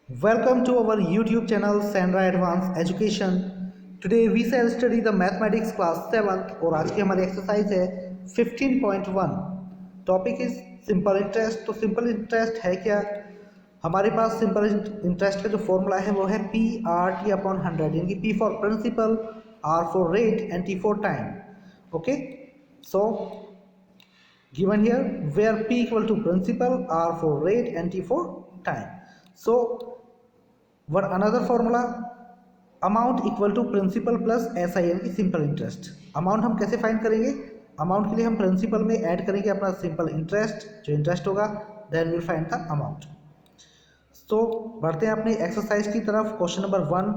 Welcome to our YouTube channel Sandra Advanced Education. Today we shall study the mathematics class 7th और आज की हमारी exercise है 15.1. Topic is simple interest. तो simple interest है क्या? हमारे पास सिंपल इंटरेस्ट का जो फॉर्मूला है वो है पी आर टी अपॉन 100, यानी कि P for principal, R for rate and T for time. Okay, so given here where p equal to principal, r for rate and t for time. So what another formula? Amount equal to principal plus S I यानी कि simple interest. Amount हम कैसे find करेंगे? Amount के लिए हम principal में add करेंगे अपना सिंपल इंटरेस्ट, जो इंटरेस्ट होगा, then will find the amount. तो बढ़ते हैं अपनी एक्सरसाइज की तरफ. Question number 1,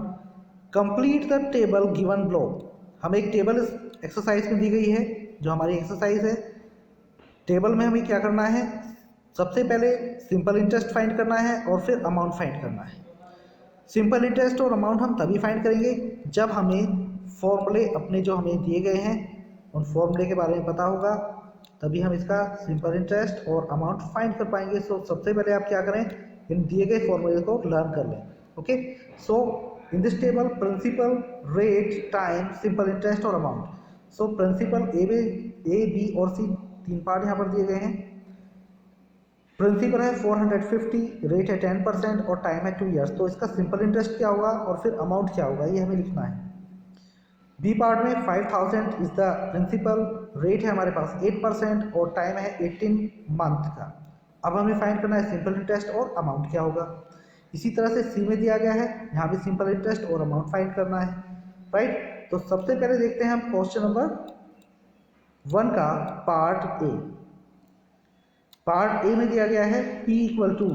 complete the table given below. हमें एक टेबल इस एक्सरसाइज में दी गई है. जो हमारी एक्सरसाइज है, टेबल में हमें क्या करना है? सबसे पहले सिंपल इंटरेस्ट फाइंड करना है और फिर अमाउंट फाइंड करना है. सिंपल इंटरेस्ट और अमाउंट हम तभी फाइंड करेंगे जब हमें फॉर्मूले अपने जो हमें दिए गए हैं उन फॉर्मूले के बारे में पता होगा, तभी हम इसका सिंपल इंटरेस्ट और अमाउंट फाइंड कर पाएंगे. सो सबसे पहले आप क्या करें, इन दिए गए फॉर्मूले को लर्न कर लें. Okay, so in this table principal, rate, time, simple interest और amount. So principal A B और सी तीन पार्ट यहाँ पर दिए गए हैं. प्रिंसिपल है 450, रेट है 10% और टाइम है 2 ईयर्स. तो इसका सिंपल इंटरेस्ट क्या होगा और फिर अमाउंट क्या होगा, ये हमें लिखना है. बी पार्ट में 5000 इज द प्रिंसिपल, रेट है हमारे पास 8% और टाइम है 18 मंथ का. अब हमें फाइंड करना है सिंपल इंटरेस्ट और अमाउंट क्या होगा. इसी तरह से सी में दिया गया है, यहाँ भी सिंपल इंटरेस्ट और अमाउंट फाइंड करना है. राइट, तो सबसे पहले देखते हैं हम क्वेश्चन नंबर 1 का पार्ट ए. पार्ट ए में दिया गया है P इक्वल टू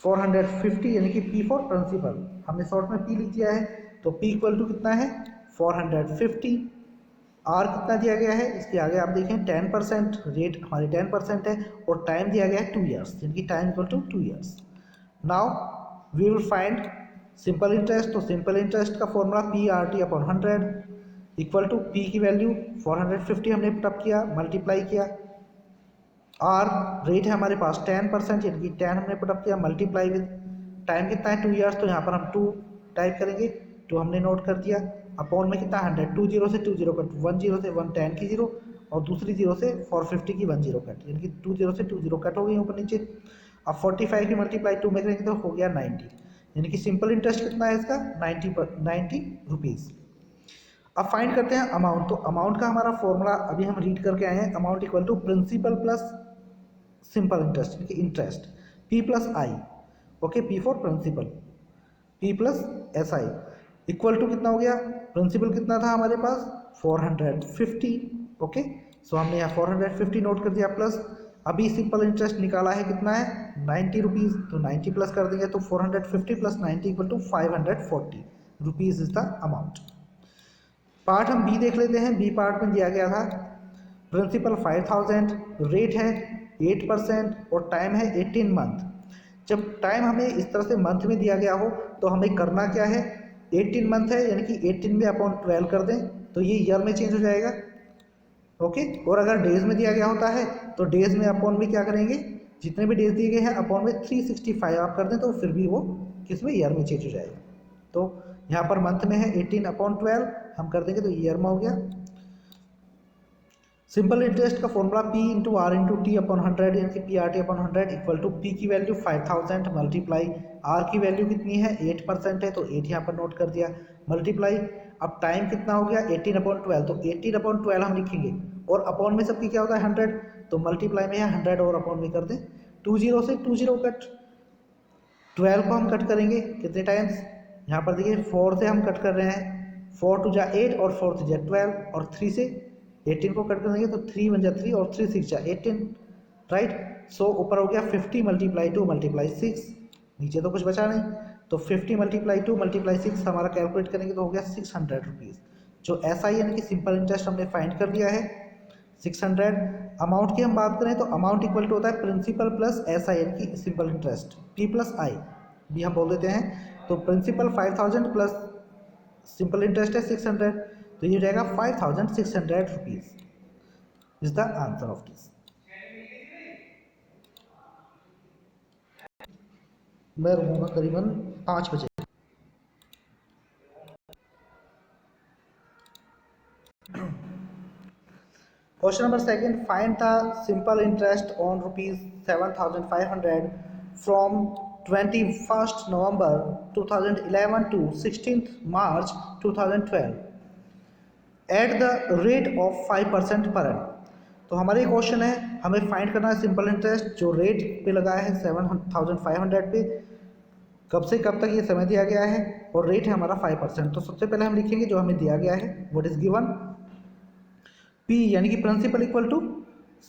450, यानी कि P फॉर प्रिंसिपल. हमने शॉर्ट में P लिख दिया है. तो P इक्वल टू कितना है? 450. R कितना दिया गया है? इसके आगे आप देखें 10%, रेट हमारे 10% है और टाइम दिया गया है 2 ईयर्स, यानी कि time equal to 2 years. Now we will find simple interest. तो सिंपल इंटरेस्ट का formula P R T upon 100 equal to P की वैल्यू 450 हमने पुटअप किया, मल्टीप्लाई किया. आर रेट है हमारे पास 10%, यानी कि 10 हमने पुटअप किया, मल्टीप्लाई विद टाइम कितना है 2 ईयर्स. तो यहाँ पर हम 2 टाइप करेंगे, 2 हमने नोट कर दिया. अपॉन में कितना 100, 2 जीरो से 2 जीरो कट, 1 जीरो से 1 10 की जीरो और दूसरी जीरो से 450 की 1 जीरो कट, यानी कि 2 जीरो से 2 जीरो कट हो गई ऊपर नीचे. अब 45 की मल्टीप्लाई 2 में करेंगे तो हो गया 90, यानी कि सिंपल इंटरेस्ट कितना है इसका 90 रुपीज़. अब फाइंड करते हैं अमाउंट. तो अमाउंट का हमारा फॉर्मूला अभी हम रीड करके आए हैं. Amount equal to principal plus simple interest, यानी कि interest, P plus I. Okay, P for principal, P plus S I equal to कितना हो गया? प्रिंसिपल कितना था हमारे पास? 450. ओके, सो हमने यहाँ 450 नोट कर दिया प्लस. अभी सिंपल इंटरेस्ट निकाला है, कितना है 90 रुपीज़. तो 90 प्लस कर देंगे तो 450 plus 90 equal to 540 rupees is the amount. Part हम बी देख लेते हैं. बी पार्ट में दिया गया था प्रिंसिपल 5000, रेट है 8% और टाइम है 18 मंथ. जब टाइम हमें इस तरह से मंथ में दिया गया हो तो हमें करना क्या है? 18 मंथ है, यानी कि 18 में अपॉन 12 कर दें तो ये ईयर में चेंज हो जाएगा. ओके, और अगर डेज में दिया गया होता है तो डेज में अपॉन में क्या करेंगे? जितने भी डेज दिए गए हैं अपॉन में 365 आप कर दें तो फिर भी वो किस में? ईयर में चेंज हो जाएगा. तो यहाँ पर मंथ में है 18 अपॉन 12, हम कर देंगे तो ईयर में हो गया. सिंपल इंटरेस्ट का formula P into R into T upon 100, यानी कि P R T upon 100 equal to P की वैल्यू 5000 मल्टीप्लाई R की वैल्यू कितनी है 8% है, तो 8 यहाँ पर नोट कर दिया, मल्टीप्लाई. अब टाइम कितना हो गया 18 अपॉन 12, तो 18 अपॉन 12 हम लिखेंगे और अपॉन में सबकी क्या होता है 100, तो मल्टीप्लाई में है 100 और अपॉन में कर दें 2 जीरो से 2 जीरो कट. 12 को हम कट करेंगे कितने टाइम्स? यहाँ पर देखिए 4 से हम कट कर रहे हैं, 4 टू जा 8 और 4 टू जा 12 और 3 से 18 को कट करेंगे तो 3 1 जा 3 और 3 6 जा 18. राइट, सो ऊपर हो गया 50 मल्टीप्लाई 2 मल्टीप्लाई 6, नीचे तो कुछ बचा नहीं. तो 50 मल्टीप्लाई 2 मल्टीप्लाई 6 हमारा कैलकुलेट करेंगे तो हो गया 600 रुपीज़. जो ऐसा ही यानी कि सिंपल इंटरेस्ट हमने फाइंड कर लिया है 600. अमाउंट की हम बात करें तो अमाउंट इक्वल टू होता है प्रिंसिपल प्लस एस आई, यानी कि सिंपल इंटरेस्ट P प्लस आई भी हम बोल देते हैं. तो प्रिंसिपल 5000 प्लस सिंपल इंटरेस्ट है 600, तो ये रहेगा 5600 rupees is the answer of this. मैं रहूँगा करीबन 5 बजे। Question number second, find the simple interest on ₹7,500 from 21st November 2011 to 16th March 2012 at the rate of 5% per annum. तो हमारे क्वेश्चन है, हमें फाइंड करना है सिंपल इंटरेस्ट जो रेट पे लगाया है 7,500 पे, कब से कब तक ये समय दिया गया है, और रेट है हमारा 5%। तो सबसे पहले हम लिखेंगे जो हमें दिया गया है, व्हाट इज गिवन, P यानी कि principal equal to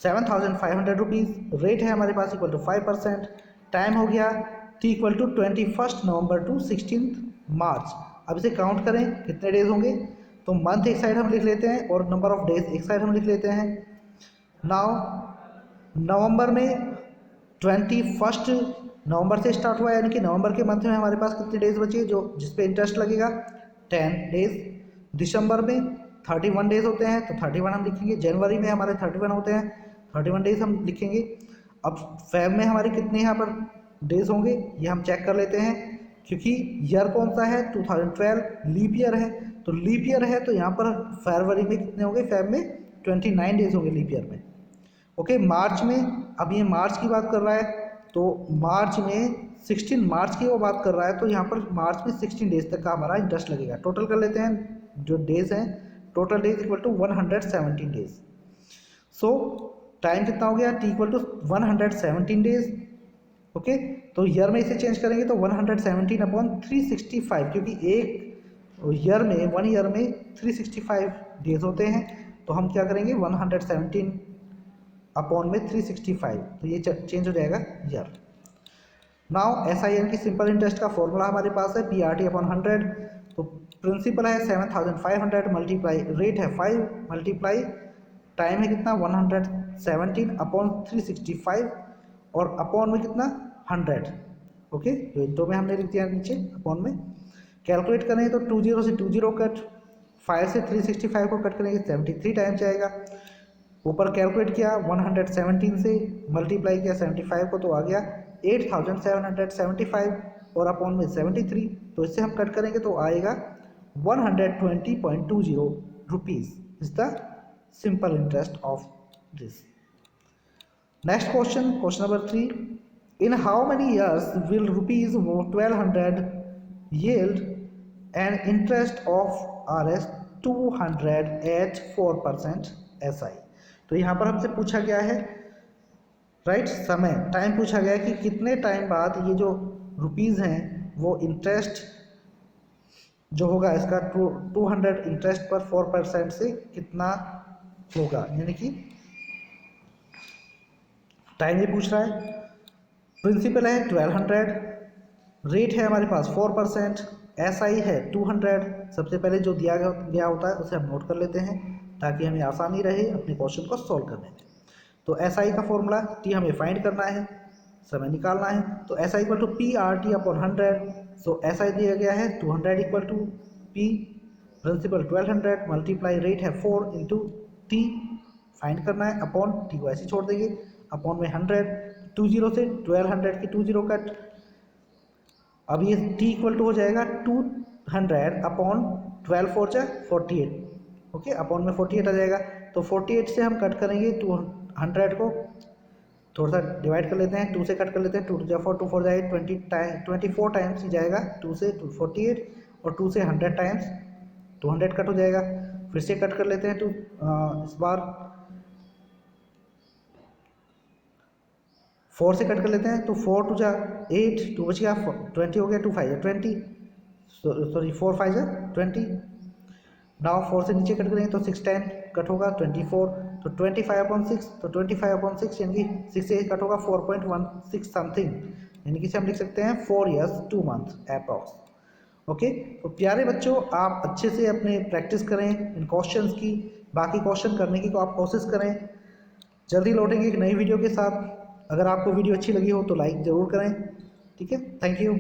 7,500 rupees, rate है हमारे पास इक्वल टू 5%, टाइम हो गया T equal to 21st November to 16th March. अब इसे काउंट करें कितने डेज होंगे, तो मंथ एक साइड हम लिख लेते हैं और नंबर ऑफ डेज एक साइड हम लिख लेते हैं। नाउ नवंबर में 21st नवंबर से स्टार्ट हुआ, यानी कि नवंबर के मंथ में हमारे पास कितने डेज बचे जो जिस पे इंटरेस्ट लगेगा, 10 डेज। दिसंबर में 31 डेज होते हैं तो 31 हम लिखेंगे। जनवरी में हमारे 31 होते हैं, 31 डेज हम लिखेंगे। अब फेब में हमारे कितने यहाँ पर डेज होंगे ये हम चेक कर लेते हैं, क्योंकि ईयर कौन सा है, 2012 लीप ईयर है, तो लीप ईयर है तो यहाँ पर फरवरी में कितने होंगे, फेब में 29 डेज होंगे लीप ईयर में। ओके, मार्च में, अब ये मार्च की बात कर रहा है तो मार्च में 16 मार्च की वो बात कर रहा है, तो यहाँ पर मार्च में 16 डेज तक का हमारा इंटरेस्ट लगेगा। टोटल कर लेते हैं जो डेज हैं, total days equal to 117 days. So time कितना हो गया, T equal to 117 days. Okay, तो ईयर में इसे चेंज करेंगे तो 117/365, क्योंकि एक ईयर में, 1 ईयर में 365 डेज होते हैं, तो हम क्या करेंगे 117/365, तो ये चेंज हो जाएगा ईयर। नाउ SIN की सिंपल इंटरेस्ट का फॉर्मूला हमारे पास है PRT/100। तो प्रिंसिपल है 7,500 मल्टीप्लाई रेट है 5 मल्टीप्लाई टाइम है कितना 117/365 और अपॉन में कितना 100। ओके, तो में हमने लिख दिया नीचे अपॉन में। कैलकुलेट करें तो 20 से 20 कट, 5 से 365 को कट करेंगे 73 टाइम्स आएगा। ऊपर कैलकुलेट किया 117 से मल्टीप्लाई किया 75 को, तो आ गया 8,775 और अपॉन में 73, तो इससे हम कट करेंगे तो आएगा 120.20 rupees is the simple interest of this. Next question, question number 3, in how many years will ₹1200 yield an interest of Rs 200 at 4% SI। तो यहाँ पर हमसे पूछा गया है राइट समय, टाइम पूछा गया है कि कितने टाइम बाद ये जो रुपीज़ हैं वो इंटरेस्ट जो होगा इसका 200 इंटरेस्ट पर 4% से कितना होगा, यानी कि टाइम ये पूछ रहा है। प्रिंसिपल है 1200, रेट है हमारे पास 4%, SI है 200। सबसे पहले जो दिया गया होता है उसे हम नोट कर लेते हैं ताकि हमें आसानी रहे अपने क्वेश्चन को सॉल्व करने में। तो SI का फॉर्मूला T हमें फाइंड करना है, समय निकालना है, तो SI equal to PRT/100। So SI दिया गया है 200 equal to P principal 1200 multiply rate है 4 इंटू T फाइंड करना है, अपॉन T को ऐसे छोड़ देंगे, अपॉन में 100, 20 से 1200 की 20 कट। अब ये T इक्वल टू हो जाएगा 200 अपॉन 12 4 जा 48। ओके, अपॉन में 48 आ जाएगा, तो 48 से हम कट करेंगे 200 को, थोड़ा सा डिवाइड कर लेते हैं, 2 से कट कर लेते हैं, 2 जा 4 2 4 जाएगा 24 टाइम्स ही जाएगा, 2 से 248 और 2 से 100 टाइम्स 200 कट हो जाएगा। फिर से कट कर लेते हैं, इस बार 4 से कट कर लेते हैं, तो 4 2 जा 8, 2 बच गया 20 हो गया, 2 5 जा 20, सॉरी 4 5 जा 20। नाउ 4 से नीचे कट करेंगे तो 6 10 कट होगा 24, तो 25/6, तो 25/6 यानी कि 6 से कट होगा 4.16 समथिंग, यानी कि हम लिख सकते हैं 4 years 2 months अप्रॉक्स। ओके, तो प्यारे बच्चों आप अच्छे से अपने प्रैक्टिस करें इन क्वेश्चंस की, बाकी क्वेश्चन करने की को आप कोशिश करें। जल्दी लौटेंगे एक नई वीडियो के साथ। अगर आपको वीडियो अच्छी लगी हो तो लाइक ज़रूर करें। ठीक है, थैंक यू।